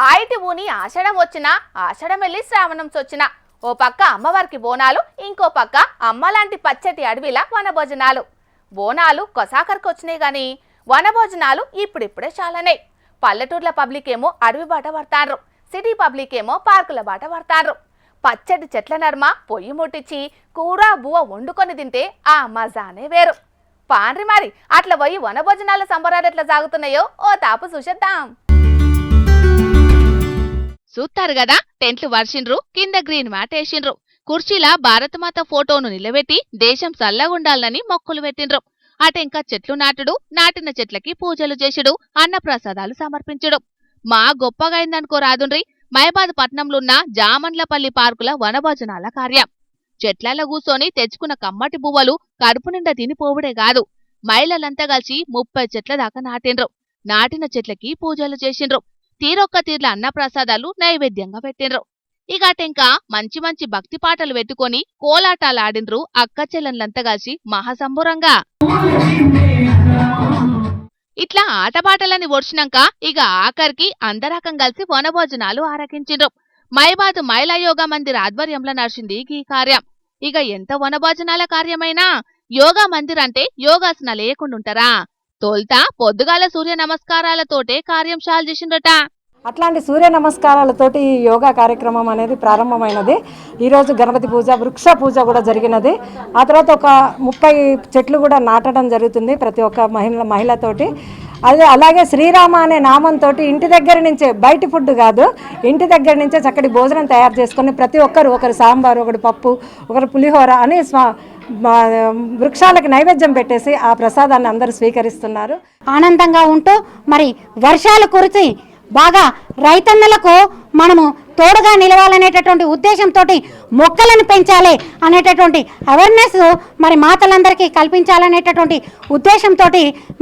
ఆయిటి ఊని ఆషాఢం వచ్చినా ఆషాఢం వెళ్ళి శ్రావణం సొచ్చినా ఓ పక్క అమ్మవారికి బోనాలు, ఇంకో పక్క అమ్మలాంటి పచ్చటి అడవిల వనభోజనాలు. బోనాలు కొసాకరికి వచ్చినాయి గాని వనభోజనాలు ఇప్పుడిప్పుడే చాలానే. పల్లెటూర్ల పబ్లిక్ ఏమో అడవి బాట పడతాండ్రు, సిటీ పబ్లిక్ ఏమో పార్కుల బాట పడతాండ్రు. పచ్చటి చెట్ల నర్మ పొయ్యి ముట్టించి కూర బువ్వ వండుకొని తింటే ఆ మజానే వేరు. పాండ్రి మరి అట్లా పోయి వనభోజనాల సంబరాలు ఎట్లా సాగుతున్నాయో ఓ తాపు చూసేద్దాం. చూస్తారు గదా, టెంట్లు వర్షిండ్రు, కింద గ్రీన్ మ్యాట్ వేసిండ్రు, కుర్చీల భారతమాత ఫోటోను నిలబెట్టి దేశం చల్లగుండాలని మొక్కులు పెట్టిండ్రు. అటెంకా చెట్లు నాటుడు, నాటిన చెట్లకి పూజలు చేసుడు, అన్నప్రసాదాలు సమర్పించుడు. మా గొప్పగైందనుకో రాదుండ్రి మైబాద్ పట్నంలున్న జామండ్లపల్లి పార్కుల వనభోజనాల కార్యం. చెట్లలో కూసోని తెచ్చుకున్న కమ్మటి బువ్వలు కడుపు నిండా తినిపోవుడే గాదు, మహిళలంతా కలిసి 30 చెట్ల దాకా నాటిండ్రు. నాటిన చెట్లకి పూజలు చేసిండ్రు. తీరొక్క తీర్ల అన్నప్రసాదాలు నైవేద్యంగా పెట్టిండ్రు. ఇగాటెంకా మంచి మంచి భక్తి పాటలు పెట్టుకొని కోలాటాలాడిండ్రు అక్క చెల్లెన్లంతా కలిసి మహాసంబురంగా. ఇట్లా ఆటపాటలని ఒడిచినాక ఇక ఆఖరికి అందరకం కలిసి వనభోజనాలు ఆరగించిండ్రు. మైబాద్ మహిళా యోగా మందిర్ ఆధ్వర్యంలో నడిచింది ఈ కార్యం. ఇక ఎంత వనభోజనాల కార్యమైనా యోగా మందిర్ అంటే యోగాసనాలు లేకుండుంటారా? తోల్తా పొద్దుగాల సూర్య నమస్కారాలతోటే కార్యం షాల్ చేసిండ్రట. అట్లాంటి సూర్య నమస్కారాలతోటి ఈ యోగా కార్యక్రమం అనేది ప్రారంభమైనది. ఈరోజు గణపతి పూజ, వృక్ష పూజ కూడా జరిగినది. ఆ తర్వాత ఒక 30 చెట్లు కూడా నాటడం జరుగుతుంది ప్రతి ఒక్క మహిళతోటి. అలాగే శ్రీరామ అనే నామంతో ఇంటి దగ్గర నుంచే, బయట ఫుడ్ కాదు, ఇంటి దగ్గర నుంచే చక్కటి భోజనం తయారు చేసుకొని ప్రతి ఒక్కరు, ఒకరు సాంబారు, ఒకరు పప్పు, ఒకరు పులిహోర అని వృక్షాలకు నైవేద్యం పెట్టేసి ఆ ప్రసాదాన్ని అందరూ స్వీకరిస్తున్నారు. ఆనందంగా ఉంటూ మరి వర్షాలు కురిసి బాగా రైతన్నలకు మనము తోడుగా నిలవాలనేటటువంటి ఉద్దేశంతో మొక్కలను పెంచాలి అనేటటువంటి అవేర్నెస్ మరి మాతలందరికీ కల్పించాలనేటటువంటి ఉద్దేశంతో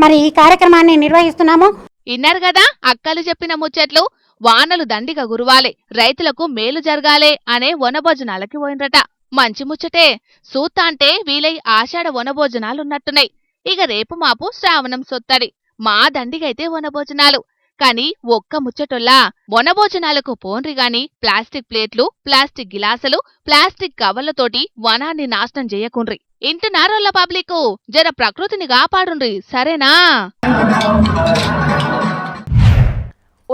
మరి ఈ కార్యక్రమాన్ని నిర్వహిస్తున్నాము. ఇన్నారు గదా అక్కలు చెప్పిన ముచ్చట్లు. వానలు దండిగా గురువాలే, రైతులకు మేలు జరగాలే అనే వనభోజనాలకి పోయినరట. మంచి ముచ్చటే. సూత్తా అంటే వీలై ఆషాఢ వనభోజనాలున్నట్టున్నాయి. ఇక రేపు మాపు శ్రావణం సొత్తడి. మా దండిగైతే వనభోజనాలు. కాని ఒక్క ముచ్చటొల్లా, వనభోజనాలకు పోన్రి గాని ప్లాస్టిక్ ప్లేట్లు, ప్లాస్టిక్ గిలాసులు, ప్లాస్టిక్ కవర్లతోటి వనాన్ని నాశనం చేయకుండ్రి. ఇంటున్నారోళ్ళ పబ్లిక్, జర ప్రకృతిని కాపాడుండ్రి, సరేనా?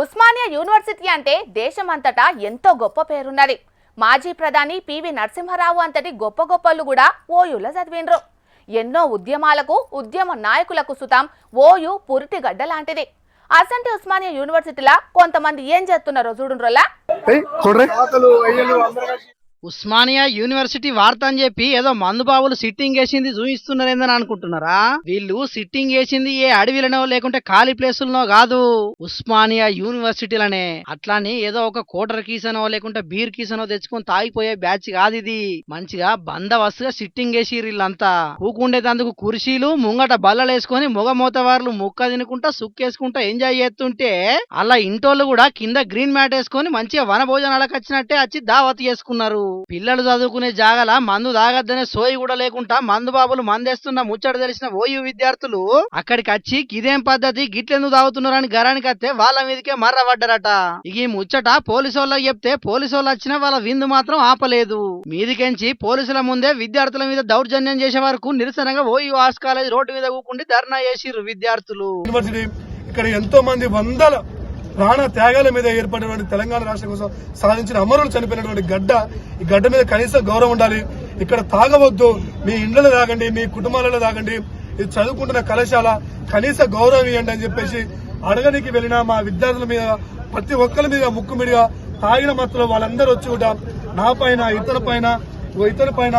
ఉస్మానియా యూనివర్సిటీ అంటే దేశమంతటా ఎంతో గొప్ప పేరున్నది. మాజీ ప్రధాని పివి నరసింహారావు అంతటి గొప్ప గొప్పలు కూడా ఓయూలో చదివిండ్రు. ఎన్నో ఉద్యమాలకు, ఉద్యమ నాయకులకు సుతాం ఓయూ పురిటిగడ్డ లాంటిది. అసంటి ఉస్మానియా యూనివర్సిటీలా కొంతమంది ఏం చేస్తున్నారో చూడుండ్రోలా. ఉస్మానియా యూనివర్సిటీ వార్త అని చెప్పి ఏదో మందుబాబులు సిట్టింగ్ వేసింది చూపిస్తున్నారేందని అనుకుంటున్నారా? వీళ్ళు సిట్టింగ్ వేసింది ఏ అడవిలనో లేకుంటే ఖాళీ ప్లేసులనో కాదు, ఉస్మానియా యూనివర్సిటీలనే. అట్లాని ఏదో ఒక కోటర్ కీసనో లేకుంటే బీర్ కీసనో తెచ్చుకొని తాగిపోయే బ్యాచ్ కాదు ఇది. మంచిగా బందవస్తుగా సిట్టింగ్ వేసిర్రు వీళ్ళంతా. కూకుండేందుకు కుర్చీలు ముంగట బల్లలేసుకొని మొగమోతవార్లు ముక్క తినుకుంటా సుక్కేసుకుంటా ఎంజాయ్ చేస్తుంటే అలా ఇంటోళ్ళు కూడా కింద గ్రీన్ మ్యాట్ వేసుకొని మంచిగా వన భోజనాలకు వచ్చినట్టే వచ్చి దావత్ చేసుకున్నారు. పిల్లలు చదువుకునే జాగల మందు తాగద్దనే సోయి కూడా లేకుండా మందు బాబులు మందేస్తున్న ముచ్చట తెలిసిన ఓయూ విద్యార్థులు అక్కడికి వచ్చి గిదేం పద్ధతి, గిట్లెందుకు తాగుతున్నారని గరానికి వస్తే వాళ్ళ మీదకే మర్రబడ్డారట. ఇక ఈ ముచ్చట పోలీసోళ్ళకి చెప్తే పోలీసోళ్ళు వచ్చినా వాళ్ళ విందు మాత్రం ఆపలేదు. మీదికెంచి పోలీసుల ముందే విద్యార్థుల మీద దౌర్జన్యం చేసే వరకు నిరసనగా ఓయూ ఆర్ట్స్ కాలేజ్ రోడ్డు మీద కూకుండి ధర్నా చేసిర్రు విద్యార్థులు. ఇక్కడ ఎంతో మంది వందల ప్రాణ త్యాగాల మీద ఏర్పడినటువంటి తెలంగాణ రాష్ట్రం కోసం సాధించిన అమరులు చనిపోయినటువంటి గడ్డ. ఈ గడ్డ మీద కనీస గౌరవం ఉండాలి. ఇక్కడ తాగవద్దు, మీ ఇండ్లలో తాగండి, మీ కుటుంబాలలో తాగండి, ఇది చదువుకుంటున్న కళాశాల, కనీస గౌరవం ఇవ్వండి అని చెప్పేసి అడగనికి వెళ్లిన మా విద్యార్థుల మీద, ప్రతి ఒక్కరి మీద ముక్కుమిడిగా తాగిన మత్తులో వాళ్ళందరూ వచ్చి కూడా నా పైన, ఇతర పైన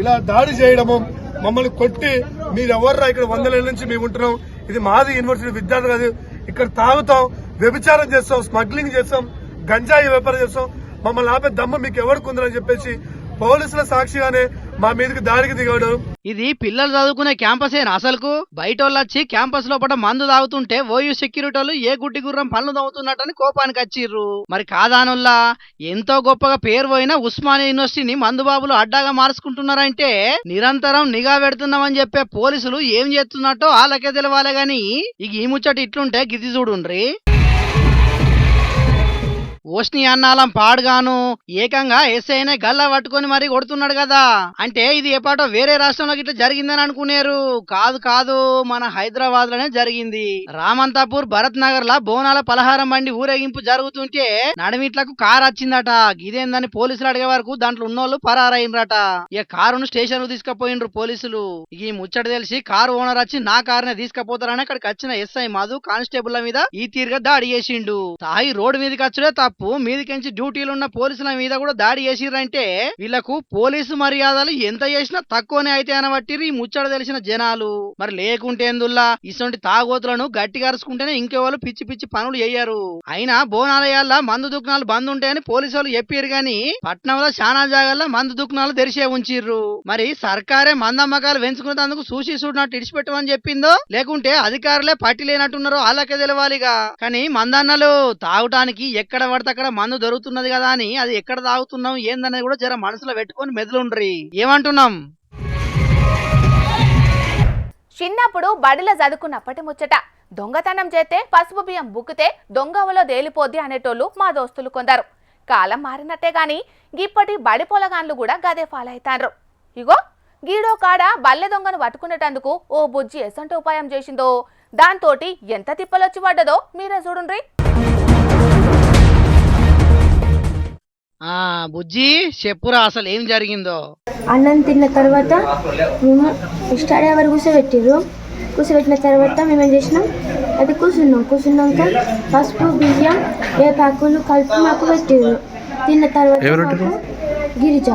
ఇలా దాడి చేయడము, మమ్మల్ని కొట్టి మీరెవర్రా ఇక్కడ 100 ఏళ్ల నుంచి మేము ఉంటున్నాం, ఇది మాది యూనివర్సిటీ విద్యార్థులు కాదు, ఇక్కడ తాగుతాం, వ్యభిచారం చేస్తాం, స్మగ్లింగ్ చేస్తాం, గంజాయి వ్యాపారం చేస్తాం, మమ్మల్ని ఆపే దమ్ము మీకు ఎవరికి చెప్పేసి పోలీసుల సాక్షిగానే మా మీదకి దాడికి దిగడం. ఇది పిల్లలు చదువుకునే క్యాంపసేనా? అసలుకు బయటోళ్ళు వచ్చి క్యాంపస్ లోపల మందు తాగుతుంటే ఓయూ సెక్యూరిటీలు ఏ గుడ్డి గుర్రం పనులు తాగుతున్నట్టని కోపానికి వచ్చిర్రు. మరి కాదానుల్లా ఎంతో గొప్పగా పేరు పోయిన ఉస్మానియా యూనివర్సిటీని మందుబాబులు అడ్డాగా మార్చుకుంటున్నారంటే నిరంతరం నిఘా పెడుతున్నామని చెప్పే పోలీసులు ఏం చేస్తున్నట్టో వాళ్ళకే తెలవాలే గాని ఇక ఈ ముచ్చట ఇట్లుంటే గిది చూడుండ్రి. ఓష్ని అన్నాలం పాడుగాను ఏకంగా ఎస్ఐనే గల్లా పట్టుకొని మరి కొడుతున్నాడు కదా. అంటే ఇది ఎపాటో వేరే రాష్ట్రంలో ఇట్లా జరిగిందని అనుకునేరు. కాదు కాదు, మన హైదరాబాద్ లోనే జరిగింది. రామంతాపూర్ భరత్ నగర్ లా బోనాల పలహారం బండి ఊరేగింపు జరుగుతుంటే నడిమిట్లకు కారు వచ్చిందట. ఇదేందని పోలీసులు అడిగే వరకు దాంట్లో ఉన్నోళ్ళు పరారైనరట. ఇక కారును స్టేషన్ కు తీసుకుపోయిండ్రు పోలీసులు. ఈ ముచ్చట తెలిసి కారు ఓనర్ వచ్చి నా కారునే తీసుకుపోతారని అక్కడికి వచ్చిన ఎస్ఐ మధు కానిస్టేబుల్ మీద ఈ తీరుగా దాడి చేసిండు. తాగి రోడ్డు మీదకి వచ్చుడే తప్పు, మీదికించి డ్యూటీలు ఉన్న పోలీసుల మీద కూడా దాడి చేసిర్రంటే వీళ్లకు పోలీసు మర్యాదలు ఎంత చేసినా తక్కువనే అయితే అనబట్టిరు ఈ ముచ్చట తెలిసిన జనాలు. మరి లేకుంటే ఎందుల్లా ఇటువంటి తాగోతులను గట్టిగా అరుచుకుంటేనే ఇంకెవాళ్ళు పిచ్చి పిచ్చి పనులు చేయరు. అయినా బోనాలయాల్లో మందు దుకాణాలు బంద్ ఉంటాయని పోలీసు వాళ్ళు చెప్పారు గాని పట్నంలో చాలా జాగాల్లో మందు దుకాణాలు తెరిచే ఉంచిర్రు. మరి సర్కారే మందమ్మకాలు పెంచుకునేందుకు చూసి చూడనట్టు ఇడిచిపెట్టమని చెప్పిందో లేకుంటే అధికారులే పట్టి లేనట్టున్నారో వాళ్ళకే తెలవాలిగా. కానీ మందన్నలు తాగటానికి ఎక్కడ పడితే అక్కడ మందు దొరుకుతున్నది కదా అని అది ఎక్కడ తాగుతున్నాం ఏందనేది కూడా జర మనసులో పెట్టుకొని మెదలుండ్రి. ఏమంటున్నాం? చిన్నప్పుడు బడిలో చదువుకున్నప్పటి ముచ్చట. దొంగతనం చేస్తే పసుపు బియ్యం బుక్కితే దొంగవలో తేలిపోద్ది అనేటోళ్ళు మా దోస్తులు కొందరు. కాలం మారినట్టే గాని ఇప్పటి బడి పొలగాన్లు కూడా గదే ఫాలో అవుతాండ్రు. ఇగో గీడో కాడ బల్లె దొంగను పట్టుకునేటందుకు ఓ బుజ్జి ఎసంటి ఉపాయం చేసిందో, దాంతోటి ఎంత తిప్పలొచ్చి పడ్డదో మీరే చూడుండ్రి. బుజ్జి చెప్పురా అసలు ఏం జరిగిందో. అన్నం తిన్న తర్వాత మేము స్టడీ అవర్ కూర్చోబెట్టిన తర్వాత మేము ఏం చేసినాం, అది కూర్చున్నాక పసుపు బియ్యం వేపాకులు కలిపి మాకు పెట్టారు. తిన్న తర్వాత గిరిజ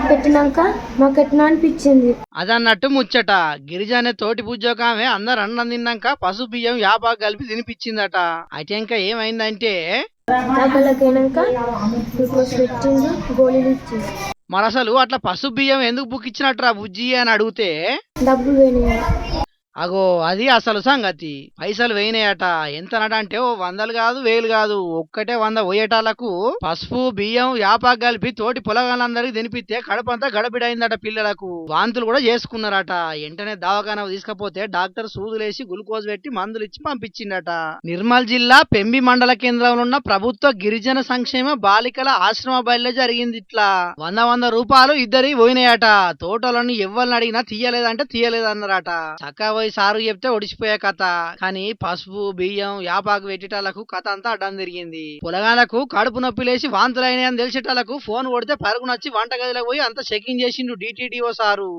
పెట్టినాక మాకు ఎట్లా అనిపించింది. అదన్నట్టు ముచ్చట. గిరిజ అనే తోటి ఉద్యోగమే అందరు అన్నం తిన్నాక పసుపు బియ్యం యాపాకు కలిపి తినిపించిందట. అయితే ఇంకా ఏమైందంటే గోళీలు ఇచ్చింది. మరి అసలు అట్లా పసుపు బియ్యం ఎందుకు బుక్ ఇచ్చినట్రా బుజ్జి అని అడిగితే డబ్బులు పోయినాయి. అగో అది అసలు సంగతి. పైసలు వేయినాయట. ఎంతనట అంటే 100 కాదు 1000 కాదు, ఒక్కటే 100 పోయేటాలకు పసుపు బియ్యం యాపాకు కలిపి తోటి పొలగాళ్ళందరికి తినిపిస్తే కడపంతా గడబిడైందట. పిల్లలకు వాంతులు కూడా చేసుకున్నారట. వెంటనే దవాఖానా తీసుకపోతే డాక్టర్ సూదులేసి గ్లూకోజ్ పెట్టి మందులు ఇచ్చి పంపించిందట. నిర్మల్ జిల్లా పెంబి మండల కేంద్రంలో ఉన్న ప్రభుత్వ గిరిజన సంక్షేమ బాలికల ఆశ్రమ బయలులో జరిగింది. ఇట్లా 100 రూపాయలు ఇద్దరి పోయినాయట. తోటలను ఎవ్వరిని అడిగినా తీయలేదంటే తీయలేదన్నారట. చక్కగా సారు చెప్తే ఒడిచిపోయే కథ. కానీ పసుపు బియ్యం యాపాకు పెట్టేటాలకు కథ అంతా అడ్డం తిరిగింది. పొలగాలకు కడుపు నొప్పి లేచి వాంతులైనాయని తెలిసేటాలకు ఫోన్ కొడితే పరుగునొచ్చి వంటగదిలో పోయి అంతా చెకింగ్ చేసిండు DTDO సారు.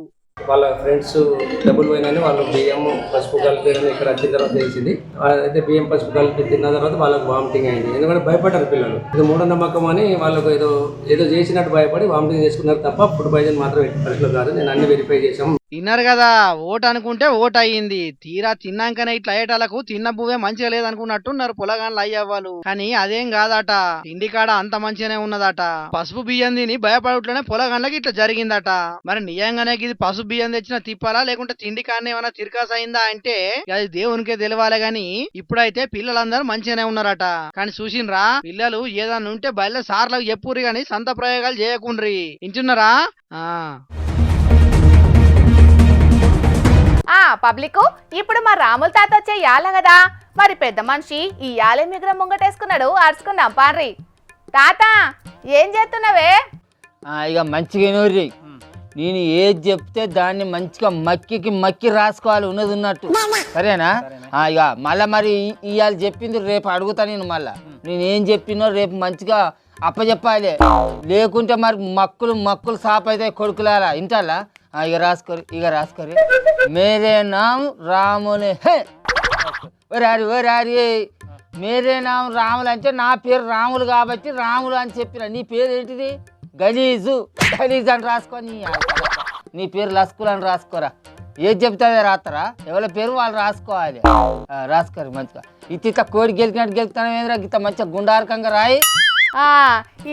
వాళ్ళ ఫ్రెండ్స్ డబ్బులు పోయినాయని వాళ్ళు బియ్యం పసుపు కలిపి ఇక్కడ వచ్చిన తర్వాత తెలిసింది. అయితే బియ్యం పసుపు కలిపి తిన్న తర్వాత వాళ్ళకి వామిటింగ్ అయింది. ఎందుకంటే భయపడ్డారు పిల్లలు. ఇది మూఢనమ్మకం అని వాళ్ళకు ఏదో చేసినట్టు భయపడి వామిటింగ్ చేసుకున్నారు తప్ప ఫుడ్ పాయిజన్ మాత్రం పరిస్థితులు కాదు. నేను అన్ని వెరిఫై చేసాం. తిన్నారు కదా, ఓటు అనుకుంటే ఓటు అయ్యింది. తీరా తిన్నాకనే ఇట్లా అయ్యేటాలకు తిన్న పువ్వే మంచిగా లేదనుకున్నట్టున్నారు పొలగాన్లు అయ్యవ్వాలి. కానీ అదేం కాదట. తిండి కాడ అంత మంచిగానే ఉన్నదట. పసుపు బియ్యం తిని భయపడట్లనే పొలగాన్లకి ఇట్లా జరిగిందట. మరి నిజంగానే ఇది పసుపు బియ్యం తెచ్చిన తిప్పాలా లేకుంటే తిండి కాడనే ఏమైనా తిరకాస అయిందా అంటే అది దేవునికే తెలియాలి. గాని ఇప్పుడైతే పిల్లలందరూ మంచిగానే ఉన్నారట. కానీ చూసినరా, పిల్లలు ఏదన్నా ఉంటే బయట సార్లకు చెప్పుర్రి గాని సంత ప్రయోగాలు చేయకుండ్రి. ఇంటున్నారా? పబ్లిక్ ఇప్పుడు మా రాముల తాత వచ్చే యాల కదా, మరి పెద్ద మనిషి ఈ యాలే మిగ్రం ముంగటేసుకున్నాడు. అరుచుకుందాం పార్రి. తాత ఏం చేస్తున్నావే? ఇక మంచిగా నూరి నేను ఏది చెప్తే దాన్ని మంచిగా మక్కి రాసుకోవాలి ఉన్నది ఉన్నట్టు. సరేనా? ఇక మళ్ళీ మరి ఇవాళ చెప్పింది రేపు అడుగుతా. నేను ఏం చెప్పినో రేపు మంచిగా అప్పచెప్పాలి. లేకుంటే మరి మక్కులు సాప్ అయితే కొడుకులారా ఇంటాలా. ఇక రాసుకోరి. మేరే నామ్ రాములే హే రారి మేరే నామ్ రాములు అంటే నా పేరు రాములు కాబట్టి రాములు అని చెప్పిన. నీ పేరు ఏంటిది? గలీజ్ అని రాసుకొని నీ పేరు లస్కులు అని రాసుకోరా. ఏది చెప్తే రాస్తారా? ఎవరి పేరు వాళ్ళు రాసుకోవాలి. రాసుకోరు మంచిగా. ఇట్లా కోడి గెలుతాను ఏంద్రా గిత మంచిగా గుండారకంగా రాయి.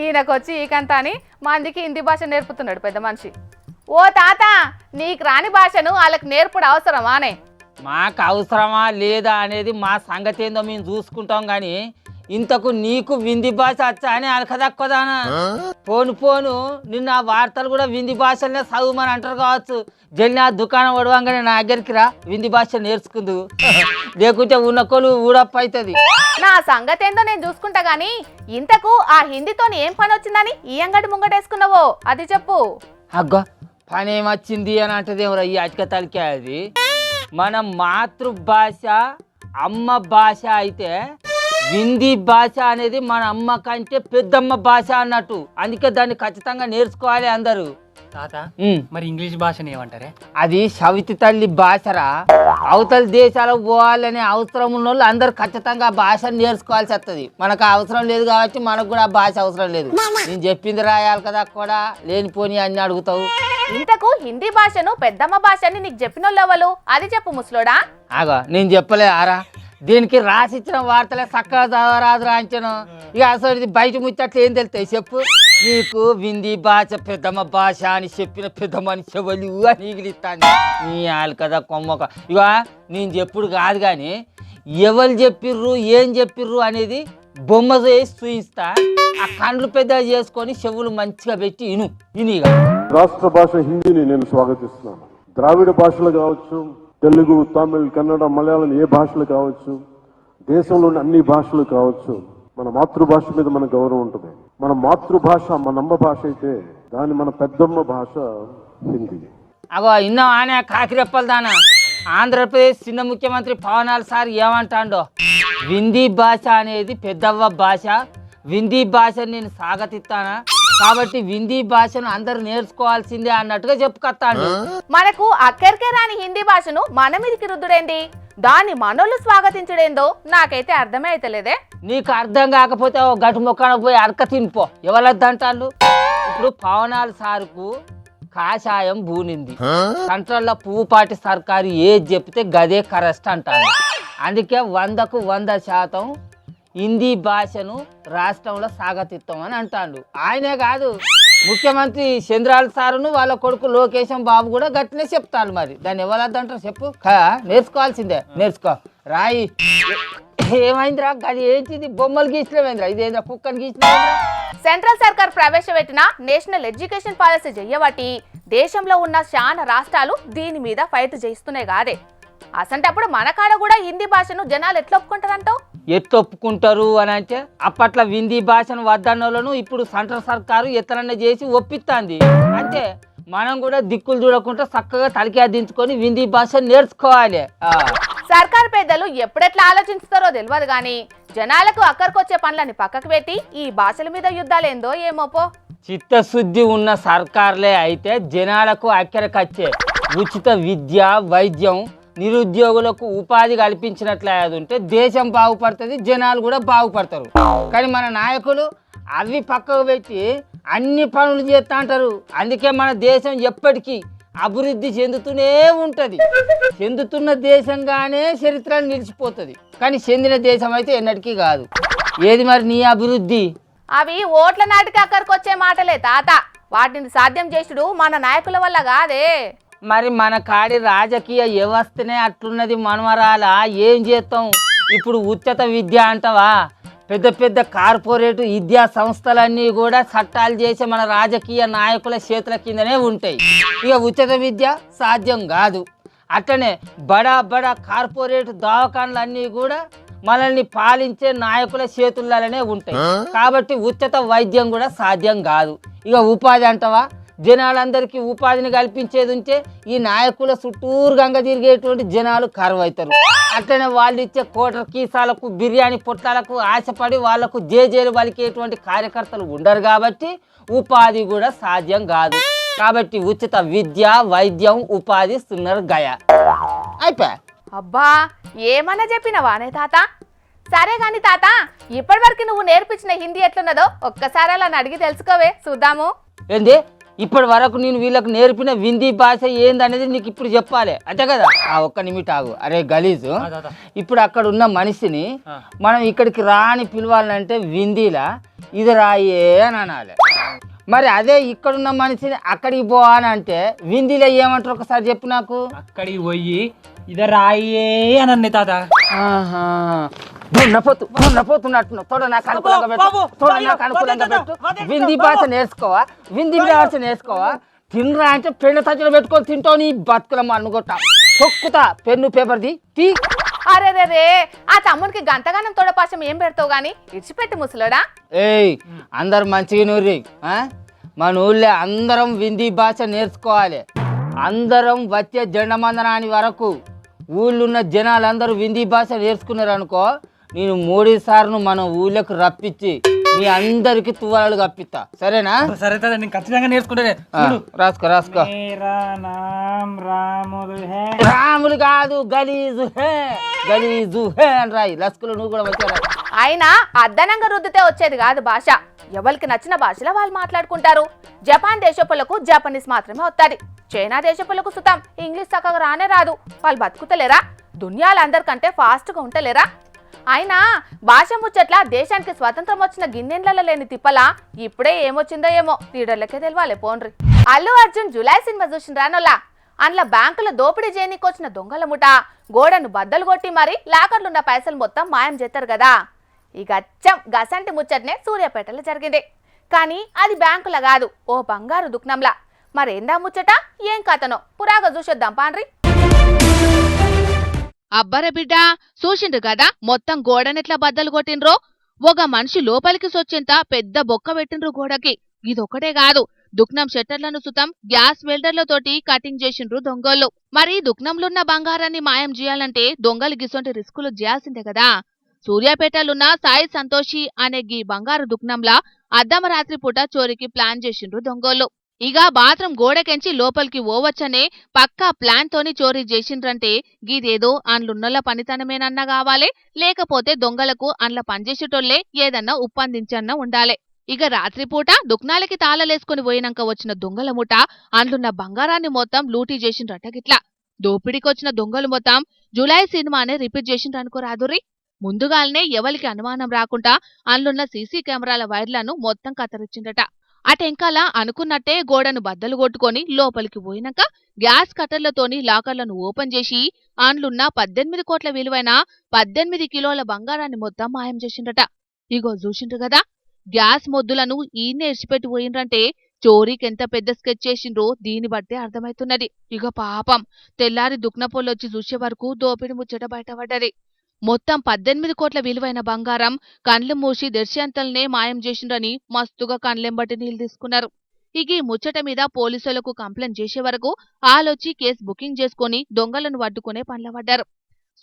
ఈయనకొచ్చి ఈకంతా అని మందికి హిందీ భాష నేర్పుతున్నాడు పెద్ద మనిషి. ఓ తాత, నీకు రాని భాషను వాళ్ళకి నేర్పుడు అవసరమానే? మాకు అవసరమా లేదా అనేది మా సంగతి ఏందో మేము చూసుకుంటాం. కానీ ఇంతకు నీకు వింది భాష వచ్చా అని అలకదక్కుదానా? పోను నిన్న ఆ వార్తలు కూడా వింది భాషలనే చదువుమని అంటారు కావచ్చు. జల్లి ఆ దుకాణం వడవంగానే నా దగ్గరికి రా, వింది భాష నేర్చుకుందు. లేకుంటే ఉన్న కొలు ఊడప్ప అవుతుంది. నా సంగతి ఏందో నేను చూసుకుంటా గాని ఇంతకు ఆ హిందీతోని ఏం పని వచ్చిందని ఈ అంగడి ముంగటేసుకున్నావో అది చెప్పు. అగ్గో పని ఏమొచ్చింది అని అంటదేమరా ఈ అటిక తలికే. అది మన మాతృభాష అమ్మ భాష అయితే హిందీ భాష అనేది మన అమ్మ కంటే పెద్దమ్మ భాష అన్నట్టు. అందుకే దాన్ని ఖచ్చితంగా నేర్చుకోవాలి అందరూ. తాత మరి ఇంగ్లీష్ భాషని ఏమంటారే? అది సవితి తల్లి భాషరా. అవతల దేశాలకు పోవాలనే అవసరం ఉన్న వాళ్ళు అందరు ఖచ్చితంగా భాషను నేర్చుకోవాల్సి వస్తుంది. మనకు అవసరం లేదు కాబట్టి మనకు కూడా ఆ భాష అవసరం లేదు. నేను చెప్పింది రాయాలి కదా, కూడా లేనిపోని అన్ని అడుగుతావు. ఇంతకు హిందీ భాషను పెద్దమ్మ భాష అని నీకు చెప్పినోళ్ళెవలు అది చెప్పు ముసలోడా. ఆగా నేను చెప్పలే ఆరా, దీనికి రాసిచ్చిన వార్తలే చక్కగా చదవరాదు రాంచను. ఇక అసలు ఇది బయట ముచ్చట్లు ఏం తెలుస్తాయి చెప్పు. నీకు హిందీ భాష పెద్దమ్మ భాష అని చెప్పిన పెద్దమ్మని చెవలు అని ఈగిలిస్తాను నీ ఆలు కదా కొమ్మక. ఇక నేను చెప్పుడు కాదు కానీ ఎవరు చెప్పిర్రు ఏం చెప్పిర్రు అనేది బొమ్మ చేసి చూయిస్తా. ఆ కండ్లు పెద్దగా చేసుకొని చెవులు మంచిగా పెట్టి ఇనిగా. రాష్ట్ర భాష హిందీని నేను స్వాగతిస్తున్నాను. ద్రావిడ భాషలు కావచ్చు, తెలుగు, తమిళ్, కన్నడ, మలయాళం, ఏ భాషలు కావచ్చు, దేశంలోని అన్ని భాషలు కావచ్చు, మన మాతృభాష మీద మన గౌరవం ఉంటుంది. మన మాతృభాష మన అమ్మ భాష అయితే దాని మన పెద్దమ్మ భాష హిందీ. అగో ఇన్నో ఆనే కాకిరెప్పల దానా. ఆంధ్రప్రదేశ్ చిన్న ముఖ్యమంత్రి పవనాల్ సార్ ఏమంటాడో, హిందీ భాష అనేది పెద్దవ్వ భాష, హిందీ భాషను నేను స్వాగతిస్తానా, కాబట్టి హిందీ భాషను అందరూ నేర్చుకోవాల్సిందే అన్నట్టుగా చెప్పుకొస్తాడు. మనకు అక్కరికే రాని హిందీ భాషను మన మీదకి రుద్దుడేంది, దాన్ని మనోళ్ళు స్వాగతించుడేందో నాకైతే అర్థమే అయితలేదే. నీకు అర్థం కాకపోతే ఓ గటు మొక్కన పోయి అడక తినిపో, ఎవరద్దంటాళ్ళు. ఇప్పుడు పవనాల్ సార్కు కాషాయం బూనింది, సెంట్రల్లో పువ్వుపాటి సర్కారు ఏది చెప్తే గదే కరెస్ట్ అంటాడు. అందుకే 100కు 100% హిందీ భాషను రాష్ట్రంలో స్వాగతిస్తామని అంటాడు. ఆయనే కాదు, ముఖ్యమంత్రి చంద్రాల సారును వాళ్ళ కొడుకు లోకేశం బాబు కూడా గట్టినే చెప్తాడు. మరి దాన్ని ఎవరద్దంటారు చెప్పు. నేర్చుకోవాల్సిందే, నేర్చుకో. రాయి ఏమైందిరా, అది ఏంటిది బొమ్మలు గీసినవేంద్రా, ఇదేంద్రా కుక్కని గీసినవేంద్రా. సెంట్రల్ సర్కార్ ప్రవేశపెట్టిన నేషనల్ ఎడ్యుకేషన్ పాలసీ చెయ్యబట్టి దేశంలో ఉన్న చాలా రాష్ట్రాలు దీని మీద ఫైట్ చేస్తున్నాయి కాదే. అసంటప్పుడు మన కాడ కూడా హిందీ భాషను జనాలు ఎట్లా ఒప్పుకుంటారంటావు? ఒప్పుకుంటారు అని అంటే అప్పట్లో హిందీ భాషను వద్దన్నోళ్ళను ఇప్పుడు సెంట్రల్ సర్కారు ఎత్తనన్న చేసి ఒప్పిస్తుంది. అంటే మనం కూడా దిక్కులు చూడకుండా చక్కగా తలకి దించుకొని హిందీ భాష నేర్చుకోవాలి. సర్కార్ పెద్దలు ఎప్పుడెట్లా ఆలోచిస్తారో తెలియదు గాని జనాలకు అక్కడికొచ్చే పనులని పక్కకు పెట్టి ఈ భాషల మీద యుద్ధాలేందో ఏమోపో. చిత్తశుద్ధి ఉన్న సర్కార్లే అయితే జనాలకు అక్కడికొచ్చే ఉచిత విద్య, వైద్యం, నిరుద్యోగులకు ఉపాధి కల్పించినట్లే ఉంటే దేశం బాగుపడుతుంది, జనాలు కూడా బాగుపడతారు. కానీ మన నాయకులు అవి పక్కకు పెట్టి అన్ని పనులు చేస్తూ అంటారు. అందుకే మన దేశం ఎప్పటికీ అభివృద్ధి చెందుతూనే ఉంటుంది. చెందుతున్న దేశంగానే చరిత్రలు నిలిచిపోతుంది, కానీ చెందిన దేశం అయితే ఎన్నటికీ కాదు. ఏది మరి నీ అభివృద్ధి? అవి ఓట్ల నాటికి అక్కడికొచ్చే మాటలే తాత, వాటిని సాధ్యం చేసుడు మన నాయకుల వల్ల కాదే. మరి మన కాడి రాజకీయ వ్యవస్థనే అట్లున్నది మనవరాల, ఏం చేస్తాం. ఇప్పుడు ఉచిత విద్య అంటావా, పెద్ద పెద్ద కార్పొరేట్ విద్యా సంస్థలన్నీ కూడా చట్టాలు చేసే మన రాజకీయ నాయకుల చేతుల కిందనే ఉంటాయి. ఇక ఉచిత విద్య సాధ్యం కాదు. అట్లనే బడా బడా కార్పొరేట్ దవాఖానలన్నీ కూడా మనల్ని పాలించే నాయకుల చేతుల్లోనే ఉంటాయి. కాబట్టి ఉచిత వైద్యం కూడా సాధ్యం కాదు. ఇక ఉపాధి అంటావా, జనాలందరికీ ఉపాధిని కల్పించేది ఉంటే ఈ నాయకుల చుట్టూరు గంగ తిరిగేటువంటి జనాలు కరువవుతారు. అట్లనే వాళ్ళు ఇచ్చే కోటర్ కీసాలకు, బిర్యానీ పొట్లాలకు ఆశపడి వాళ్లకు జేజేలు పలికేటువంటి కార్యకర్తలు ఉండరు. కాబట్టి ఉపాధి కూడా సాధ్యం కాదు. కాబట్టి ఉచిత విద్య, వైద్యం, ఉపాధి సున్నర్ గయ అయిపోయా. అబ్బా ఏమన్నా చెప్పినవానే తాత. సరే గాని తాత, ఇప్పటి వరకు నువ్వు నేర్పించిన హిందీ ఎట్లున్నదో ఒక్కసారి అలా అడిగి తెలుసుకోవే, చూద్దాము. ఏంది ఇప్పటి వరకు నేను వీళ్ళకు నేర్పిన హిందీ భాష ఏందనేది నీకు ఇప్పుడు చెప్పాలి అంతే కదా. ఒక్క నిమిట్ ఆగు. అరే గలీజు, ఇప్పుడు అక్కడ ఉన్న మనిషిని మనం ఇక్కడికి రాని పిలవాలంటే హిందీలా ఇది రాయే అని అనాలి. మరి అదే ఇక్కడున్న మనిషిని అక్కడికి పో అని అంటే హిందీలో ఏమంటారు ఒకసారి చెప్పు నాకు. అక్కడికి పోయి ఇది రాయే అని అన్నీ తాత. దున్నపోతున్నట్టు తోడ నాకు అనుకూలంగా పెట్టు, తోడ నాకు అనుకూలంగా పెట్టు. వింది భాష నేర్చుకోవా, వింది భాష నేర్చుకోవా. తినరా అంటే పెన్ను తచ్చులు పెట్టుకొని తింటావు. నీ బతుకులమ్మ అనుకుంటా తొక్కుతా పెన్ను పేపర్ది తీ. అరే రే రే, ఆ తమ్ముడికి గంతగానం తోడపాశం ఏం పెడతావు గాని ఇడిచిపెట్టి ముసలోడా. ఏయ్ అందరు మంచిగా నూరి, మన ఊళ్ళో అందరం వింది భాష నేర్చుకోవాలి. అందరం వచ్చే జెండమందనాని వరకు ఊళ్ళున్న జనాలందరూ వింది భాష నేర్చుకున్నారు అనుకో, నేను 3 సార్లు మన ఊళ్ళోకి రప్పించి మీ అందరికి తువ్వాలు కప్పిస్తా. సరేనా? సరే నేను ఖచ్చితంగా నేర్చుకుంటే రాసుకో రాసుకో. రాములు కాదు, గలీజు హే, గలీజు హే అని రాయి. లస్కులు నువ్వు కూడా వచ్చారా? అయినా అద్దనంగా రుద్దితే వచ్చేది కాదు భాష. ఎవరికి నచ్చిన భాషలో వాళ్ళు మాట్లాడుకుంటారు. జపాన్ దేశపులకు జపనీస్ మాత్రమే వస్తుంది. చైనా దేశపులకు సుతం ఇంగ్లీష్ చక్కగా రానే రాదు. వాళ్ళు బతుకుతలేరా? దునియాలు అందరికంటే ఫాస్ట్గా ఉంటలేరా? అయినా భాష ముచ్చట్ల దేశానికి స్వతంత్రం వచ్చిన గిన్నెండ్లలో లేని తిప్పలా ఇప్పుడే ఏమొచ్చిందో ఏమో లీడర్లకే తెలియాలి. పోన్రి. అల్లు అర్జున్ జులై సినిమా చూసిన రానోలా అందులో బ్యాంకుల దోపిడీ చేయనీకి వచ్చిన దొంగల ముఠ గోడను బద్దలు కొట్టి మరి లాకర్లున్న పైసలు మొత్తం మాయం చేస్తారు కదా. ఇక అచ్చం గసంటి ముచ్చట్నే సూర్యాపేటలో జరిగింది. కానీ అది బ్యాంకుల కాదు, ఓ బంగారు దుకాణంలా. మరేందా ముచ్చట, ఏం కథనో పురాగా చూసొద్దాం పాండ్రి. అబ్బరే బిడ్డ, చూసిండ్రు కదా మొత్తం గోడనెట్లా బద్దలు కొట్టిండ్రో. ఒక మనిషి లోపలికి సొచ్చేంత పెద్ద బొక్క పెట్టిండ్రు గోడకి. ఇదొక్కటే కాదు, దుక్నం షట్టర్లను సుతం గ్యాస్ వెల్డర్లతోటి కటింగ్ చేసిండ్రు దొంగోళ్ళు. మరి దుక్నంలున్న బంగారాన్ని మాయం చేయాలంటే దొంగలు గిసొంటి రిస్కులు చేయాల్సిందే కదా. సూర్యాపేటలున్న సాయి సంతోషి అనే గీ బంగారు దుక్నంలా అర్ధమరాత్రి పూట చోరీకి ప్లాన్ చేసిండ్రు దొంగోళ్ళు. ఇక బాత్రూం గోడకెంచి లోపలికి ఓవచ్చనే పక్కా ప్లాన్ తోని చోరీ చేసిండ్రంటే గీదేదో అండ్లున్నోళ్ళ పనితనమేనన్నా కావాలే, లేకపోతే దొంగలకు అండ్ల పనిచేసేటోళ్లే ఏదన్నా ఉప్పందించన్నా ఉండాలే. ఇక రాత్రిపూట దుక్నాలకి తాళలేసుకుని పోయినాక వచ్చిన దొంగల ముఠ అండ్లున్న బంగారాన్ని మొత్తం లూటీ చేసిండ్రట. గిట్లా దోపిడికొచ్చిన దొంగలు మొత్తం జులై సినిమానే రిపీట్ చేసిండ్రనుకోరాదురి. ముందుగాల్నే ఎవరికి అనుమానం రాకుండా అండ్లున్న సీసీ కెమెరాల వైర్లను మొత్తం కత్తరించిండట. అటెంకాల అనుకున్నట్టే గోడను బద్దలు కొట్టుకొని లోపలికి పోయినాక గ్యాస్ కట్టర్లతోని లాకర్లను ఓపెన్ చేసి అండ్లున్న 18 కోట్ల విలువైన 18 కిలోల బంగారాన్ని మొత్తం మాయం చేసిండట. ఇగో చూసిండ్రు కదా, గ్యాస్ మొద్దులను ఈయన్నే ఇడిచిపెట్టి పోయిండ్రంటే చోరీకెంత పెద్ద స్కెచ్ చేసిండ్రో దీన్ని బట్టే అర్థమైతున్నది. ఇక పాపం తెల్లారి దుక్నపోళ్ళొచ్చి చూసే వరకు దోపిడి ముచ్చట బయటపడ్డది. మొత్తం 18 కోట్ల విలువైన బంగారం కండ్లు మూసి దర్శంతల్నే మాయం చేసిండ్రని మస్తుగా కండ్లెంబటి నీళ్లు తీసుకున్నారు. ఇక ఈ ముచ్చట మీద పోలీసులకు కంప్లైంట్ చేసే వరకు ఆలొచ్చి కేసు బుకింగ్ చేసుకుని దొంగలను పట్టుకునే పనిలబడ్డారు.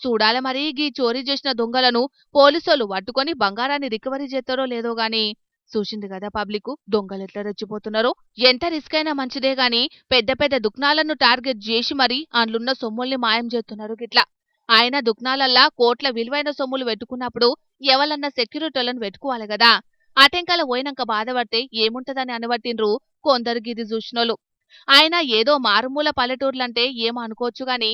చూడాల మరి గీ చోరీ చేసిన దొంగలను పోలీసులు పట్టుకొని బంగారాన్ని రికవరీ చేస్తారో లేదో గాని. చూసింది కదా పబ్లిక్ దొంగలెట్లా రెచ్చిపోతున్నారో. ఎంత రిస్క్ అయినా మంచిదే గాని పెద్ద పెద్ద దుకాణాలను టార్గెట్ చేసి మరి అందులున్న సొమ్ముల్ని మాయం చేస్తున్నారు గిట్లా. ఆయన దుకాణాలల్లా కోట్ల విలువైన సొమ్ములు పెట్టుకున్నప్పుడు ఎవలన్నా సెక్యూరిటీలను పెట్టుకోవాలి కదా. అటెంకాల పోయినాక బాధపడితే ఏముంటదని అనబట్టిండ్రు కొందరు గిది చూసినోళ్ళు. ఆయన ఏదో మారుమూల పల్లెటూర్లంటే ఏమో అనుకోవచ్చు గాని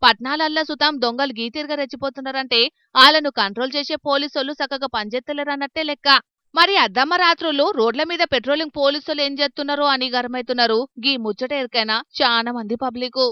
పట్నాలల్లా సుతం దొంగలు గీతిరిగా రెచ్చిపోతున్నారంటే వాళ్ళను కంట్రోల్ చేసే పోలీసులు చక్కగా పనిచేత్తలేరన్నట్టే లెక్క. మరి అర్ధమరాత్రులు రోడ్ల మీద పెట్రోలింగ్ పోలీసులు ఏం చేస్తున్నారో అని గరమైతున్నారు గీ ముచ్చట ఎరికైనా చాలా మంది పబ్లిక్.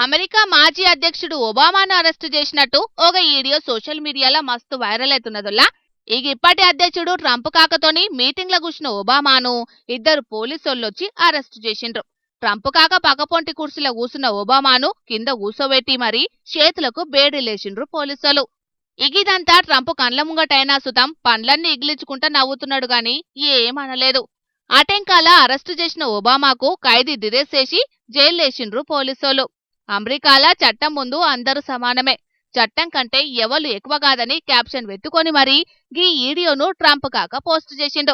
అమెరికా మాజీ అధ్యక్షుడు ఒబామాను అరెస్టు చేసినట్టు ఒక వీడియో సోషల్ మీడియాలో మస్తు వైరల్ అవుతున్నదల్లా. ఇక ఇప్పటి అధ్యక్షుడు ట్రంప్ కాకతోని మీటింగ్ల కూర్చున్న ఒబామాను ఇద్దరు పోలీసోళ్ళొచ్చి అరెస్టు చేసిండ్రు. ట్రంప్ కాక పక్కపొంటి కుర్చీలో కూసున్న ఒబామాను కింద కూసోబెట్టి మరీ చేతులకు బేడీలేసిండ్రు పోలీసులు. ఇగిదంతా ట్రంప్ కండ్ల ముంగటైనా సుతం పండ్లన్నీ ఇగిలించుకుంటా నవ్వుతున్నాడు గాని ఏమనలేదు. అటెంకాల అరెస్టు చేసిన ఒబామాకు ఖైదీ దిరేసేసి జైల్లేసిండ్రు పోలీసులు. అమెరికాల చట్టం ముందు అందరూ సమానమే, చట్టం కంటే ఎవరు ఎక్కువ కాదని క్యాప్షన్ వెత్తుకొని మరీ గీ వీడియోను ట్రంప్ కాక పోస్టు చేసిండు.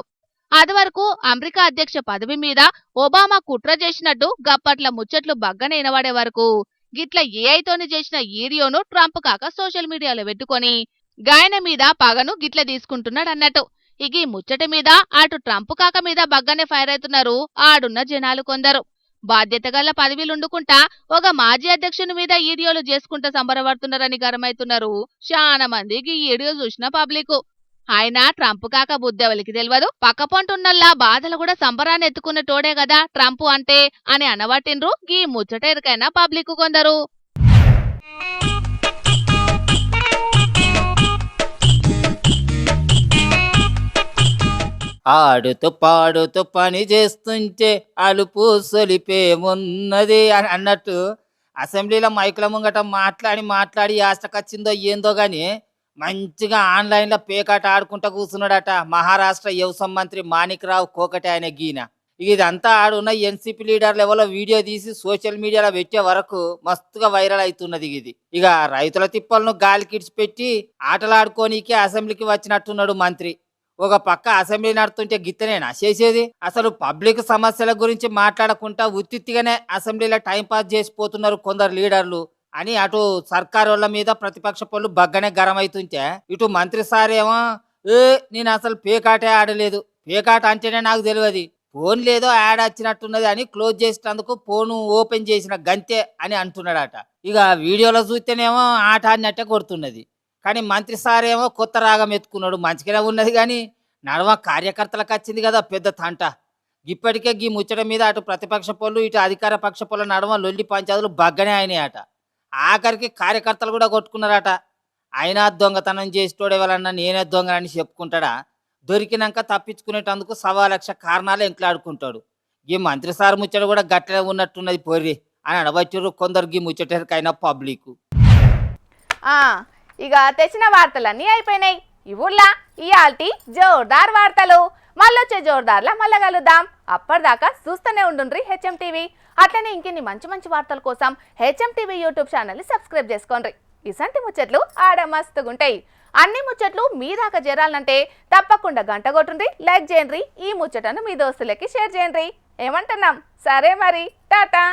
అది వరకు అమెరికా అధ్యక్ష పదవి మీద ఒబామా కుట్ర చేసినట్టు గప్పట్ల ముచ్చట్లు బగ్గనే వినబడే వరకు గిట్ల ఏఐతోని చేసిన వీడియోను ట్రంప్ కాక సోషల్ మీడియాలో పెట్టుకొని గాయన మీద పగను గిట్ల తీసుకుంటున్నాడన్నట్టు. ఇక ఈ ముచ్చట మీద అటు ట్రంప్ కాక మీద బగ్గనే ఫైర్ అవుతున్నారు ఆడున్న జనాలు కొందరు. బాధ్యత గల పదవిలుండుకుంటా ఒక మాజీ అధ్యక్షుని మీద వీడియోలు చేసుకుంటా సంబరపడుతున్నారని గరమైతున్నారు చాలా మందికి ఈ వీడియో చూసిన పబ్లిక్. ఆయన ట్రంప్ కాక బుద్ధెవలికి తెలియదు, పక్కపొంటున్నల్లా బాధలు కూడా సంబరాన్ని ఎత్తుకున్న తోడే కదా ట్రంప్ అంటే అని అనబట్టిండ్రు ఈ ముచ్చట ఎరికైనా పబ్లిక్ కొందరు. ఆడుతూ పాడుతూ పని చేస్తుంటే అలుపు సొలిపేమున్నది అని అన్నట్టు అసెంబ్లీలో మైకుల ముంగట మాట్లాడి యాస్టకొచ్చిందో ఏందో గాని మంచిగా ఆన్లైన్లో పేకాట ఆడుకుంటూ కూర్చున్నాడట మహారాష్ట్ర వ్యవసాయ మంత్రి మాణిక్రావు కోకటే అనే గీన. ఇదంతా ఆడున్న ఎన్సీపీ లీడర్ లెవెల్లో వీడియో తీసి సోషల్ మీడియాలో పెట్టే వరకు మస్తుగా వైరల్ అవుతున్నది ఇది. ఇక రైతుల తిప్పలను గాలికిడ్చి పెట్టి ఆటలాడుకోనీకి అసెంబ్లీకి వచ్చినట్టున్నాడు మంత్రి. ఒక పక్క అసెంబ్లీ నడుతుంటే గిత్తనేనా చేసేది? అసలు పబ్లిక్ సమస్యల గురించి మాట్లాడకుండా ఉత్తిగానే అసెంబ్లీలో టైంపాస్ చేసిపోతున్నారు కొందరు లీడర్లు అని అటు సర్కారు వాళ్ళ మీద ప్రతిపక్ష పనులు బగ్గనే గరం అవుతుంటే ఇటు మంత్రి సార్ ఏమో నేను అసలు పేకాటే ఆడలేదు, పేకాట అంటేనే నాకు తెలియదు, ఫోన్ లేదో యాడ్ వచ్చినట్టున్నది అని క్లోజ్ చేసినందుకు ఫోను ఓపెన్ చేసిన గంతే అని అంటున్నాడట. ఇక వీడియోలో చూస్తేనేమో ఆట ఆడినట్టే కొడుతున్నది. కానీ మంత్రి సార్ ఏమో కొత్త రాగం ఎత్తుకున్నాడు, మంచిగానే ఉన్నది. కానీ నడవ కార్యకర్తలకు వచ్చింది కదా పెద్ద తంట. ఇప్పటికే ఈ ముచ్చట మీద అటు ప్రతిపక్ష పనులు ఇటు అధికార పక్ష పనుల నడవ లొల్లి పంచాదులు బగ్గనే అయినాయట. ఆఖరికి కార్యకర్తలు కూడా కొట్టుకున్నారట. అయినా దొంగతనం చేసేటోడు ఎవరన్నా నేనే దొంగనని చెప్పుకుంటాడా? దొరికినాక తప్పించుకునేటందుకు 1,00,000 కారణాలు ఎంకలాడుకుంటాడు. ఈ మంత్రి సార్ ముచ్చట కూడా గట్లనే ఉన్నట్టున్నది పొర్రి అని అడవచ్చురు కొందరు ఈ ముచ్చటకైనా పబ్లిక్. ఇక తెచ్చిన వార్తలన్నీ అయిపోయినాయి. ఈ ఊళ్ళో ఇయాల్టి జోర్దార్ వార్తలు. మళ్ళొచ్చే జోర్దార్లా మళ్ళా కలుద్దాం. అప్పటిదాకా చూస్తూనే ఉండుండ్రి హెచ్ఎం టీవీ. అట్లనే ఇంకెన్ని మంచి మంచి వార్తల కోసం హెచ్ఎం టీవీ యూట్యూబ్ ఛానల్ని సబ్స్క్రైబ్ చేసుకోండి. ఇసంటి ముచ్చట్లు ఆడ మస్తుగుంటాయి. అన్ని ముచ్చట్లు మీ దాకా చేరాలంటే తప్పకుండా గంట కొట్టుండ్రి, లైక్ చేయండి, ఈ ముచ్చటను మీ దోస్తులకి షేర్ చేయండి. ఏమంటున్నాం? సరే మరి, టాటా.